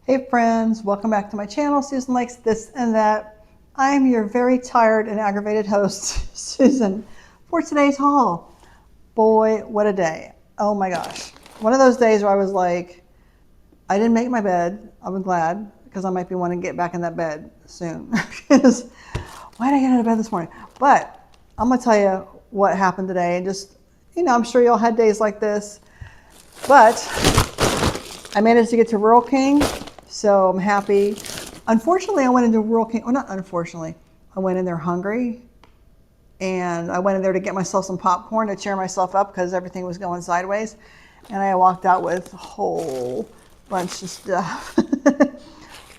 Hey friends, welcome back to my channel. Susan Likes This and That. I am your very tired and aggravated host, Susan, for today's haul. Boy, what a day. Oh my gosh. One of those days where I was like, I didn't make my bed. I'm glad because I might be wanting to get back in that bed soon. Because why did I get out of bed this morning? But I'm going to tell you what happened today. And just, I'm sure you all had days like this. But I managed to get to Rural King. So I'm happy. Unfortunately, I went into Rural King, well, not unfortunately, I went in there hungry, and I went in there to get myself some popcorn to cheer myself up because everything was going sideways, and I walked out with a whole bunch of stuff,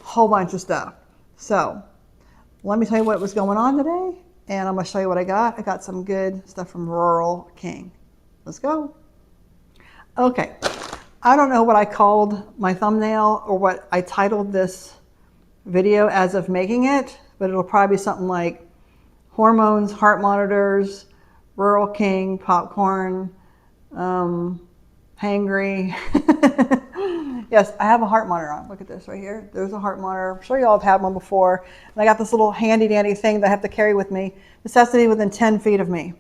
whole bunch of stuff. So let me tell you what was going on today, and I'm going to show you what I got. I got some good stuff from Rural King. Let's go. Okay. I don't know what I called my thumbnail or what I titled this video as of making it, but it'll probably be something like hormones, heart monitors, Rural King, popcorn, hangry. Yes, I have a heart monitor on. Look at this right here. There's a heart monitor. I'm sure you all have had one before. And I got this little handy dandy thing that I have to carry with me. Necessity within 10 feet of me.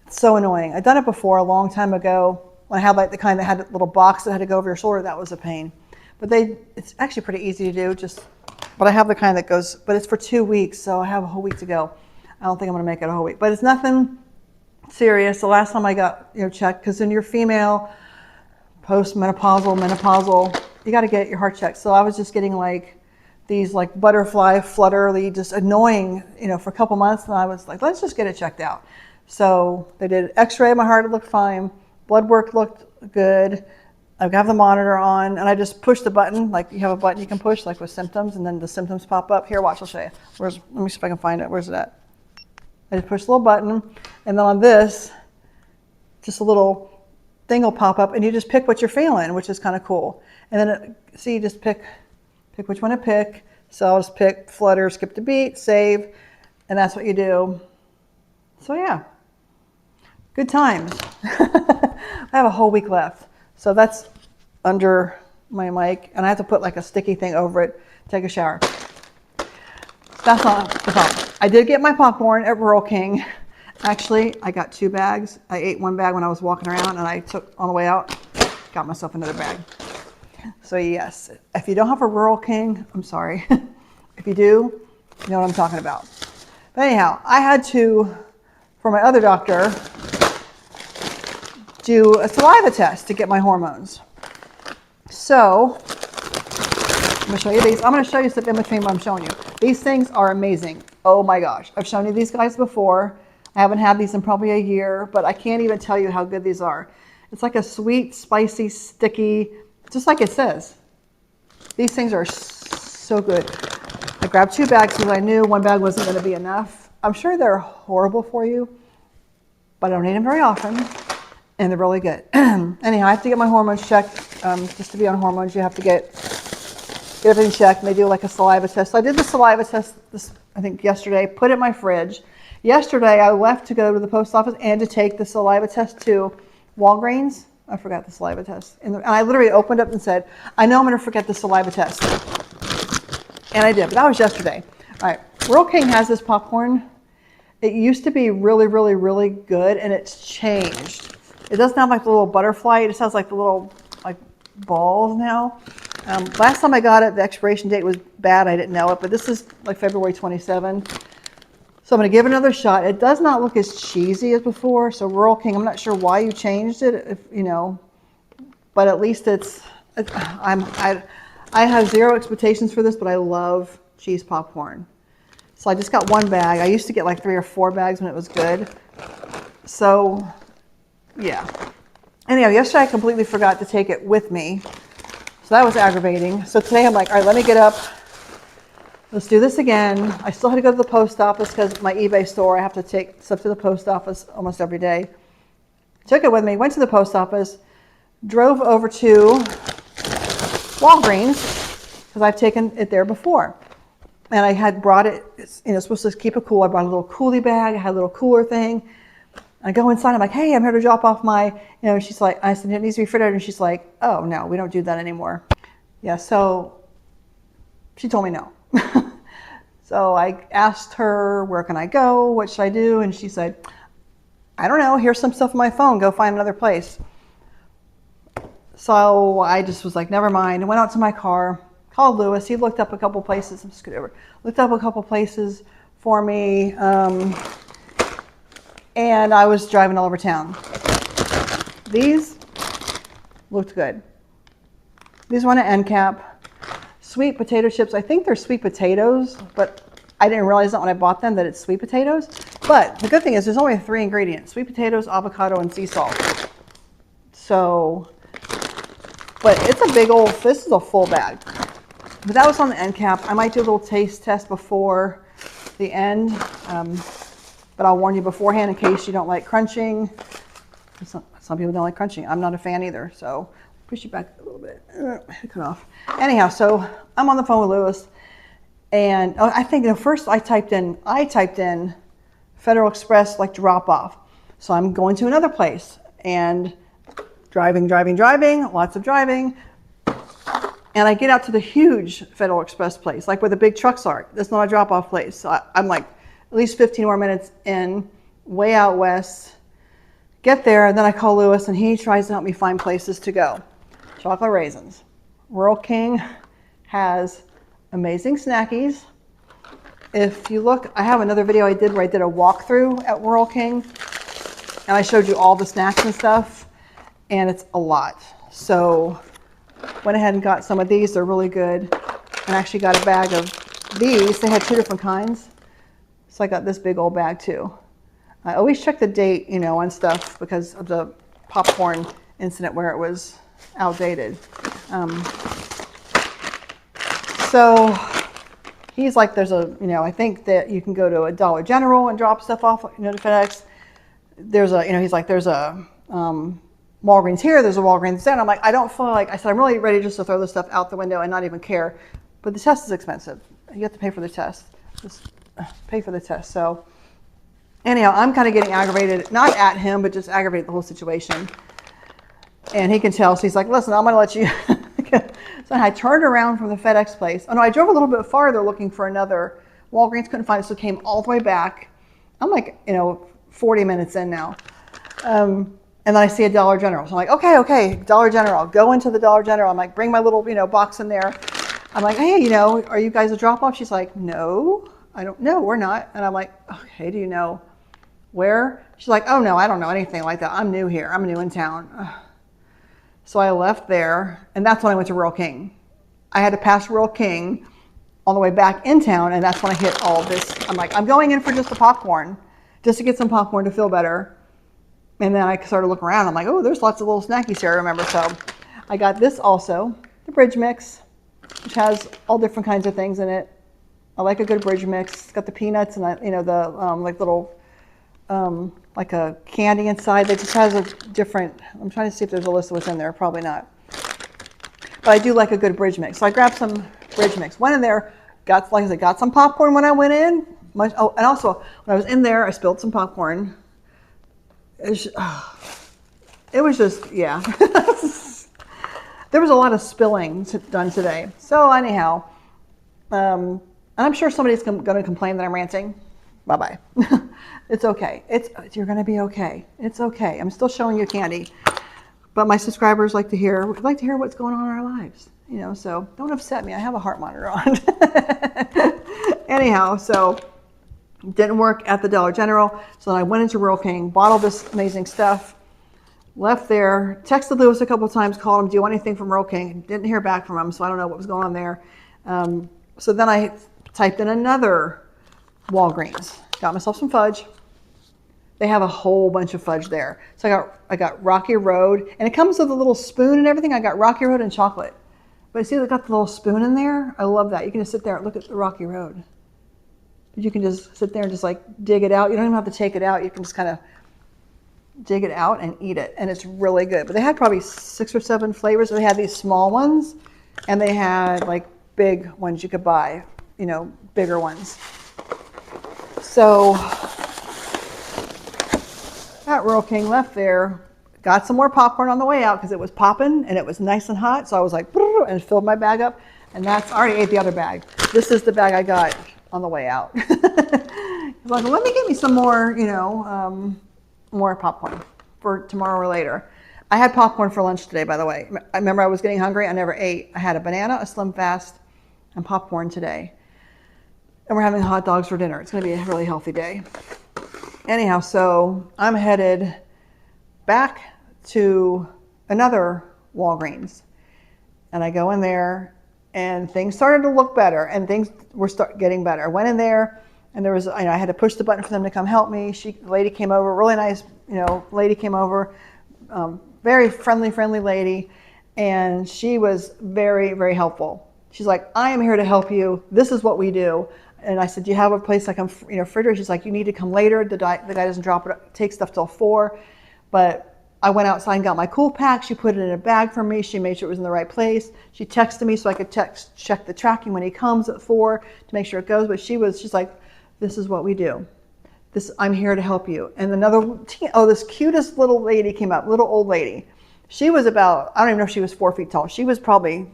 It's so annoying. I've done it before a long time ago. When I had like the kind that had a little box that had to go over your shoulder, that was a pain. But it's actually pretty easy to do. But I have the kind that goes, but it's for 2 weeks, so I have a whole week to go. I don't think I'm going to make it a whole week, but it's nothing serious. The last time I got checked, because when you're female, postmenopausal, menopausal, you got to get your heart checked. So I was just getting like these like butterfly flutterly, just annoying, for a couple months, and I was like, let's just get it checked out. So they did an X-ray of my heart. It looked fine. Blood work looked good. I have the monitor on, and I just push the button. Like you have a button you can push, like with symptoms, and then the symptoms pop up. Here, watch, I'll show you. Let me see if I can find it. Where's it at? I just push the little button, and then on this, just a little thing will pop up, and you just pick what you're feeling, which is kind of cool. And then, you just pick which one to pick. So I'll just pick flutter, skip the beat, save, and that's what you do. So yeah. Good times. I have a whole week left. So that's under my mic, and I have to put like a sticky thing over it to take a shower. That's not the problem. I did get my popcorn at Rural King. Actually, I got 2 bags. I ate 1 bag when I was walking around, and I took on the way out, got myself another bag. So yes, if you don't have a Rural King, I'm sorry. If you do, you know what I'm talking about. But anyhow, I had to, for my other doctor, do a saliva test to get my hormones. So I'm going to show you these. I'm going to show you stuff in between what I'm showing you. These things are amazing. Oh my gosh. I've shown you these guys before. I haven't had these in probably a year, but I can't even tell you how good these are. It's like a sweet, spicy, sticky, just like it says. These things are so good. I grabbed 2 bags because I knew 1 bag wasn't going to be enough. I'm sure they're horrible for you, but I don't eat them very often. And they're really good. Anyhow, I have to get my hormones checked. Just to be on hormones, you have to get everything checked. And they do like a saliva test. So I did the saliva test, I think yesterday, put it in my fridge. Yesterday, I left to go to the post office and to take the saliva test to Walgreens. I forgot the saliva test. And I literally opened up and said, I know I'm going to forget the saliva test. And I did, but that was yesterday. All right, Rural King has this popcorn. It used to be really, really, really good, and it's changed. It doesn't have like the little butterfly. It just has like the little like balls now. Last time I got it, the expiration date was bad. I didn't know it, but this is like February 27. So I'm going to give it another shot. It does not look as cheesy as before. So Rural King, I'm not sure why you changed it, but at least I have 0 expectations for this, but I love cheese popcorn. So I just got 1 bag. I used to get like 3 or 4 bags when it was good. So yeah. Anyhow, yesterday I completely forgot to take it with me. So that was aggravating. So today I'm like, all right, let me get up. Let's do this again. I still had to go to the post office because my eBay store, I have to take stuff to the post office almost every day. Took it with me, went to the post office, drove over to Walgreens because I've taken it there before. And I had brought it, supposed to keep it cool. I brought a little coolie bag. I had a little cooler thing. I go inside, I'm like, hey, I'm here to drop off my, she's like, I said, it needs to be refrigerated. And she's like, oh, no, we don't do that anymore. Yeah, so She told me no. So I asked her, where can I go? What should I do? And she said, I don't know. Here's some stuff on my phone. Go find another place. So I just was like, never mind. I went out to my car, called Lewis. He looked up a couple places. I'm scoot over. Looked up a couple places for me. And I was driving all over town. These looked good. These were an end cap. Sweet potato chips. I think they're sweet potatoes, but I didn't realize that when I bought them that it's sweet potatoes. But the good thing is there's only 3 ingredients: sweet potatoes, avocado, and sea salt. So, but it's a big old, this is a full bag. But that was on the end cap. I might do a little taste test before the end, but I'll warn you beforehand in case you don't like crunching. Some people don't like crunching. I'm not a fan either, so push you back a little bit. Cut off. Anyhow, so I'm on the phone with Lewis, and I think first I typed in Federal Express like drop off. So I'm going to another place and driving, lots of driving. And I get out to the huge Federal Express place, like where the big trucks are. That's not a drop off place. So I'm like at least 15 more minutes in, way out west. Get there, and then I call Lewis, and he tries to help me find places to go. Chocolate raisins. Rural King has amazing snackies. If you look, I have another video I did where I did a walkthrough at Rural King, and I showed you all the snacks and stuff, and it's a lot. So went ahead and got some of these. They're really good. And actually got a bag of these. They had 2 different kinds. So I got this big old bag too. I always check the date, you know, on stuff because of the popcorn incident where it was outdated. So he's like, there's a, you know, I think that you can go to a Dollar General and drop stuff off, you know, to FedEx. There's a, you know, he's like, there's a Walgreens here, there's a Walgreens there. And I'm like, I don't feel like, I said, I'm really ready just to throw this stuff out the window and not even care. But the test is expensive. You have to pay for the test. Just pay for the test. So anyhow, I'm kind of getting aggravated, not at him, but just aggravated the whole situation. And he can tell, so he's like, listen, I'm going to let you. So I turned around from the FedEx place. Oh no, I drove a little bit farther looking for another Walgreens, couldn't find it, so came all the way back. I'm like, you know, 40 minutes in now. And then I see a Dollar General. So I'm like, okay, Dollar General. I'll go into the Dollar General. I'm like, bring my little, you know, box in there. I'm like, hey, you know, are you guys a drop-off? She's like, no, I don't know, we're not. And I'm like, okay, do you know where? She's like, oh no, I don't know anything like that. I'm new here. I'm new in town. So I left there, and that's when I went to Rural King. I had to pass Rural King on the way back in town, and that's when I hit all this. I'm like, I'm going in for just the popcorn, just to get some popcorn to feel better. And then I started looking around. I'm like, oh, there's lots of little snackies here, I remember. So I got this also, the bridge mix, which has all different kinds of things in it. I like a good bridge mix. It's got the peanuts and, you know, the like little, like a candy inside that just has a different, I'm trying to see if there's a list of what's in there. Probably not. But I do like a good bridge mix. So I grabbed some bridge mix. Went in there, got, like I said, got some popcorn when I went in. Oh, and also, when I was in there, I spilled some popcorn. It was just, yeah. There was a lot of spilling done today. So anyhow, and I'm sure somebody's going to complain that I'm ranting. Bye-bye. It's okay. You're going to be okay. It's okay. I'm still showing you candy. But my subscribers like to hear what's going on in our lives. You know, so don't upset me. I have a heart monitor on. Anyhow, so didn't work at the Dollar General. So then I went into Rural King, bought all this amazing stuff, left there, texted Lewis a couple of times, called him, do you want anything from Rural King? Didn't hear back from him, so I don't know what was going on there. So then I typed in another Walgreens, got myself some fudge. They have a whole bunch of fudge there. So I got Rocky Road, and it comes with a little spoon and everything. I got Rocky Road and chocolate. But see, they got the little spoon in there. I love that. You can just sit there and look at the Rocky Road. You can just sit there and just like dig it out. You don't even have to take it out. You can just kind of dig it out and eat it. And it's really good. But they had probably 6 or 7 flavors. They had these small ones, and they had like big ones you could buy, you know, bigger ones. So at Rural King, left there, got some more popcorn on the way out because it was popping and it was nice and hot. So I was like, and filled my bag up. And that's, I already ate the other bag. This is the bag I got on the way out. He's like, let me get me some more, you know, more popcorn for tomorrow or later. I had popcorn for lunch today, by the way. I remember I was getting hungry. I never ate. I had a banana, a Slim Fast, and popcorn today. And we're having hot dogs for dinner. It's going to be a really healthy day. Anyhow, so I'm headed back to another Walgreens. And I go in there, and things started to look better, and things were getting better. I went in there, and there was, I had to push the button for them to come help me. The lady came over, really nice, lady came over, very friendly lady, and she was very, very helpful. She's like, I am here to help you. This is what we do. And I said, do you have a place like refrigerator? She's like, you need to come later. The guy doesn't drop it, take stuff till 4. But I went outside and got my cool pack. She put it in a bag for me. She made sure it was in the right place. She texted me so I could check the tracking when he comes at 4 to make sure it goes. But she's like, this is what we do. I'm here to help you. And this cutest little lady came up, little old lady. She was about, I don't even know if she was 4 feet tall. She was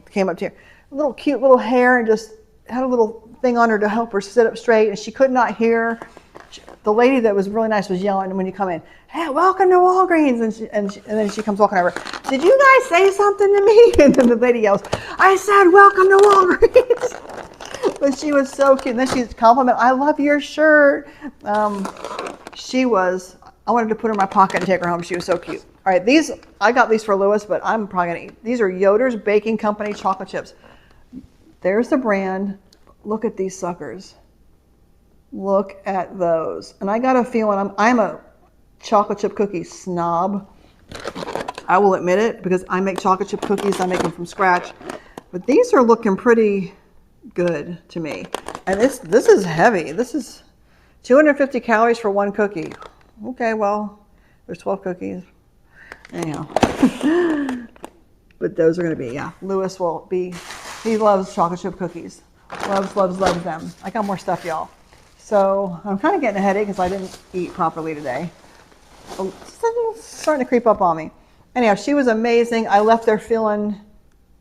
came up to here. Little cute little hair, and just had a little thing on her to help her sit up straight, and she could not hear. The lady that was really nice was yelling when you come in, hey, welcome to Walgreens, and then she comes walking over, did you guys say something to me? And then the lady yells, I said welcome to Walgreens. But she was so cute. And then she's complimented, I love your shirt. I wanted to put her in my pocket and take her home. She was so cute. All right, I got these for Lewis, but I'm probably gonna eat. These are Yoder's Baking Company chocolate chips. There's the brand. Look at these suckers. Look at those. And I got a feeling I'm a chocolate chip cookie snob. I will admit it, because I make chocolate chip cookies. I make them from scratch. But these are looking pretty good to me. And this is heavy. This is 250 calories for one cookie. Okay, well, there's 12 cookies. Anyhow. But those are going to be, Lewis will be, he loves chocolate chip cookies. Loves them. I got more stuff, y'all. So I'm kind of getting a headache because I didn't eat properly today. It's starting to creep up on me. Anyhow, she was amazing. I left there feeling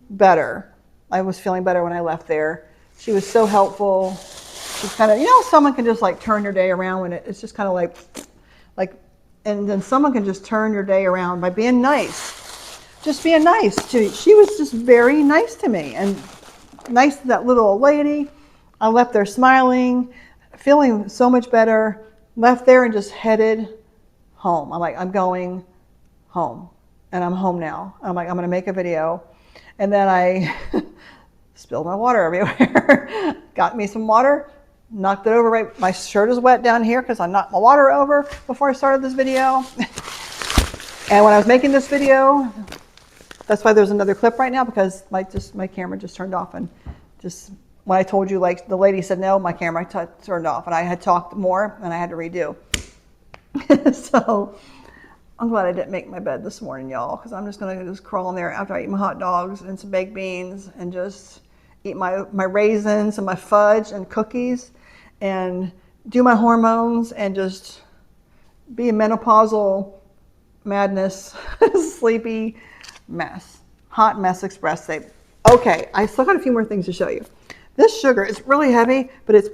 better. I was feeling better when I left there. She was so helpful. She's kind of, someone can just like turn your day around when it's just kind of like, and then someone can just turn your day around by being nice. Just being nice to you. She was just very nice to me, and nice to that little old lady. I left there smiling, feeling so much better. Left there and just headed home. I'm like, I'm going home, and I'm home now. I'm like, I'm going to make a video. And then I spilled my water everywhere. Got me some water, knocked it over right. My shirt is wet down here because I knocked my water over before I started this video. And when I was making this video, that's why there's another clip right now, because my camera just turned off, and just when I told you, like the lady said no, my camera turned off, and I had talked more and I had to redo. So I'm glad I didn't make my bed this morning, y'all, because I'm just gonna crawl in there after I eat my hot dogs and some baked beans, and just eat my raisins and my fudge and cookies, and do my hormones, and just be a menopausal madness, sleepy mess, hot mess express. Okay, I still got a few more things to show you. This sugar is really heavy, but it's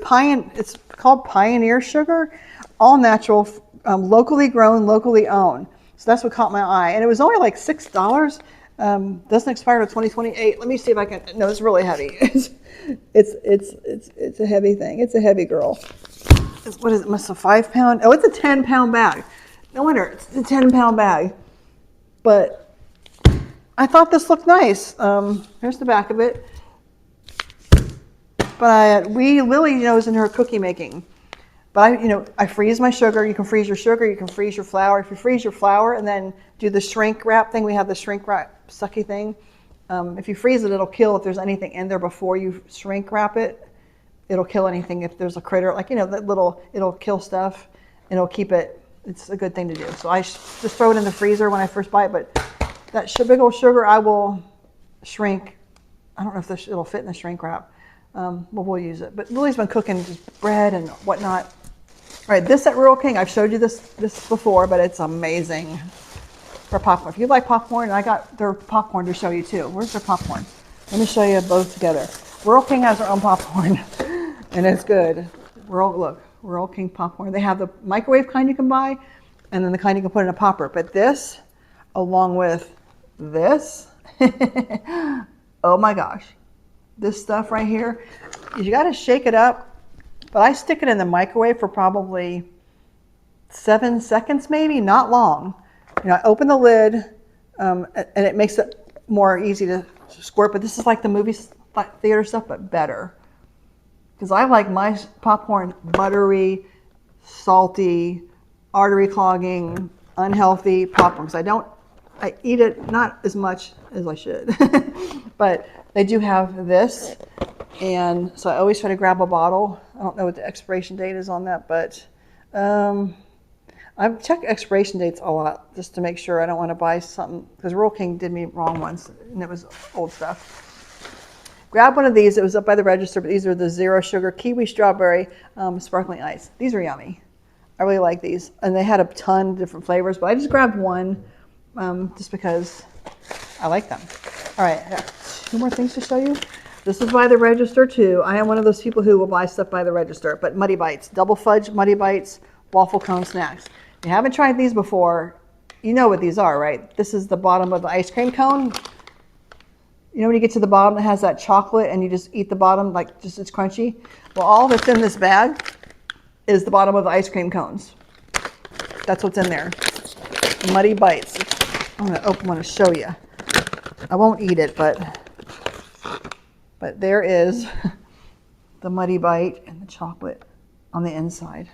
called Pioneer sugar, all natural, locally grown, locally owned. So that's what caught my eye, and it was only like $6. Doesn't expire till 2028. Let me see if I can. No, it's really heavy. It's a heavy thing. It's a heavy girl. What is it? Must a 5 pound? Oh, it's a 10-pound bag. No wonder it's a 10-pound bag. But I thought this looked nice. Here's the back of it. But Lily knows in her cookie making. But I freeze my sugar. You can freeze your sugar. You can freeze your flour. If you freeze your flour and then do the shrink wrap thing, we have the shrink wrap sucky thing. If you freeze it, it'll kill if there's anything in there before you shrink wrap it. It'll kill anything if there's a critter, like that little. It'll kill stuff, and it'll keep it. It's a good thing to do. So I just throw it in the freezer when I first buy it. But that big old sugar, I will shrink. I don't know if it'll fit in the shrink wrap. But we'll use it. But Lily's been cooking just bread and whatnot. All right, this at Rural King, I've showed you this before, but it's amazing for popcorn. If you like popcorn, I got their popcorn to show you too. Where's their popcorn? Let me show you both together. Rural King has their own popcorn, and it's good. Rural King popcorn. They have the microwave kind you can buy, and then the kind you can put in a popper. But this, along with this, oh my gosh, this stuff right here, you got to shake it up. But I stick it in the microwave for probably 7 seconds, maybe, not long. You know, I open the lid, and it makes it more easy to squirt. But this is like the movie theater stuff, but better. Because I like my popcorn buttery, salty, artery clogging, unhealthy popcorn. Because I eat it not as much as I should. But they do have this. And so I always try to grab a bottle. I don't know what the expiration date is on that, but I check expiration dates a lot just to make sure I don't want to buy something. Because Rural King did me wrong once, and it was old stuff. Grab one of these. It was up by the register, but these are the zero sugar kiwi strawberry sparkling ice. These are yummy. I really like these. And they had a ton of different flavors, but I just grabbed one just because I like them. All right, I got 2 more things to show you. This is by the register too. I am one of those people who will buy stuff by the register, but Muddy Bites, double fudge Muddy Bites, waffle cone snacks. If you haven't tried these before, you know what these are, right? This is the bottom of the ice cream cone. You know when you get to the bottom, it has that chocolate and you just eat the bottom, like just it's crunchy? Well, all that's in this bag is the bottom of the ice cream cones. That's what's in there. Muddy Bites. I'm gonna open one to show you. I won't eat it, but there is the Muddy Bite and the chocolate on the inside.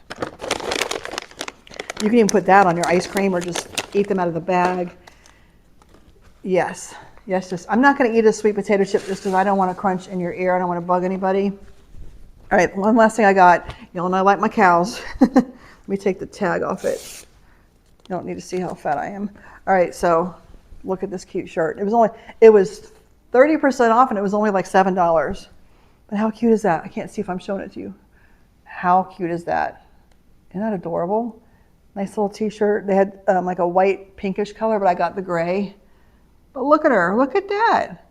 You can even put that on your ice cream or just eat them out of the bag. Yes. I'm not going to eat a sweet potato chip just because I don't want to crunch in your ear. I don't want to bug anybody. All right, one last thing I got. Y'all know I like my cows. Let me take the tag off it. You don't need to see how fat I am. All right, so look at this cute shirt. It was 30% off and it was only like $7. But how cute is that? I can't see if I'm showing it to you. How cute is that? Isn't that adorable? Nice little t-shirt. They had like a white pinkish color, but I got the gray. But look at her, look at that.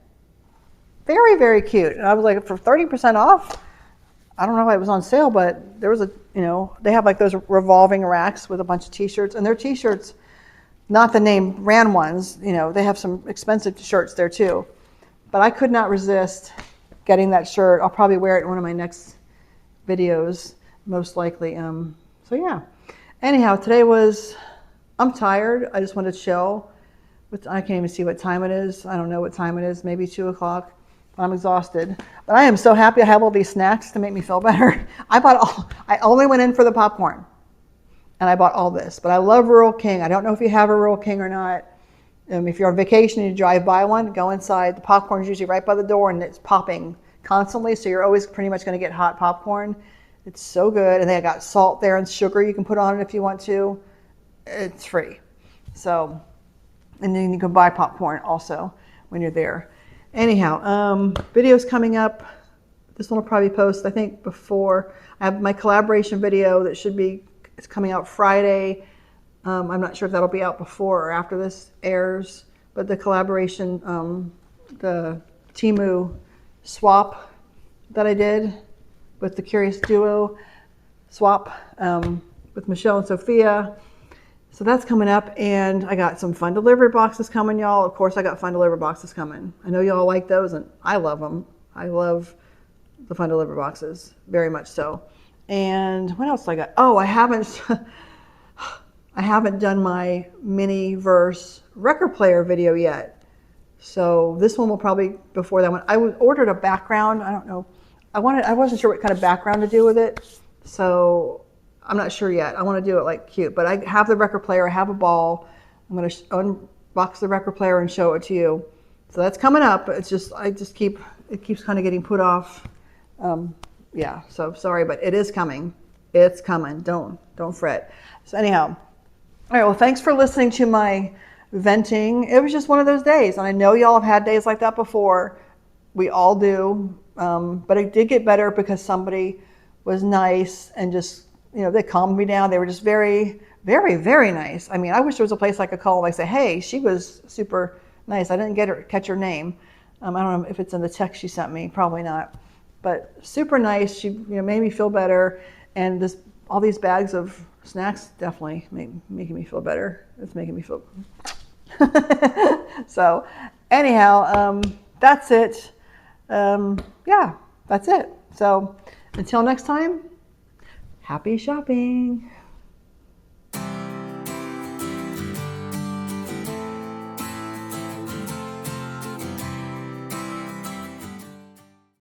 Very, very cute. And I was like, for 30% off, I don't know if it was on sale, but there was they have like those revolving racks with a bunch of t-shirts, and their t-shirts, not the name brand ones, they have some expensive shirts there too. But I could not resist getting that shirt. I'll probably wear it in one of my next videos, most likely. So yeah. Anyhow, today I'm tired. I just wanted to chill. I can't even see what time it is. I don't know what time it is, maybe 2 o'clock. I'm exhausted. But I am so happy I have all these snacks to make me feel better. I only went in for the popcorn. And I bought all this. But I love Rural King. I don't know if you have a Rural King or not. If you're on vacation and you drive by one, go inside. The popcorn is usually right by the door and it's popping constantly. So you're always pretty much going to get hot popcorn. It's so good. And they got salt there and sugar you can put on it if you want to. It's free. So... and then you can buy popcorn also when you're there. Anyhow, videos coming up. This one will probably post, I think, before. I have my collaboration video that it's coming out Friday. I'm not sure if that'll be out before or after this airs, but the collaboration, the Temu swap that I did with the Curious Duo swap with Michelle and Sophia. So that's coming up, and I got some fun delivered boxes coming, y'all. Of course, I got fun delivered boxes coming. I know y'all like those, and I love them. I love the fun delivered boxes, very much so. And what else I got? Oh, I haven't done my mini verse record player video yet. So this one will probably before that one. I ordered a background. I don't know. I wasn't sure what kind of background to do with it. So I'm not sure yet. I want to do it like cute, but I have the record player. I have a ball. I'm going to unbox the record player and show it to you. So that's coming up. It's just, it keeps kind of getting put off. Yeah, so sorry, but it is coming. It's coming. Don't fret. So anyhow, all right, well, thanks for listening to my venting. It was just one of those days. And I know y'all have had days like that before. We all do. But it did get better because somebody was nice and just, they calmed me down. They were just very, very, very nice. I mean, I wish there was a place I could call and say, hey, she was super nice. I didn't catch her name. I don't know if it's in the text she sent me. Probably not. but super nice. She made me feel better, and all these bags of snacks definitely making me feel better. It's making me feel. So anyhow, that's it. Yeah, that's it. So until next time, happy shopping.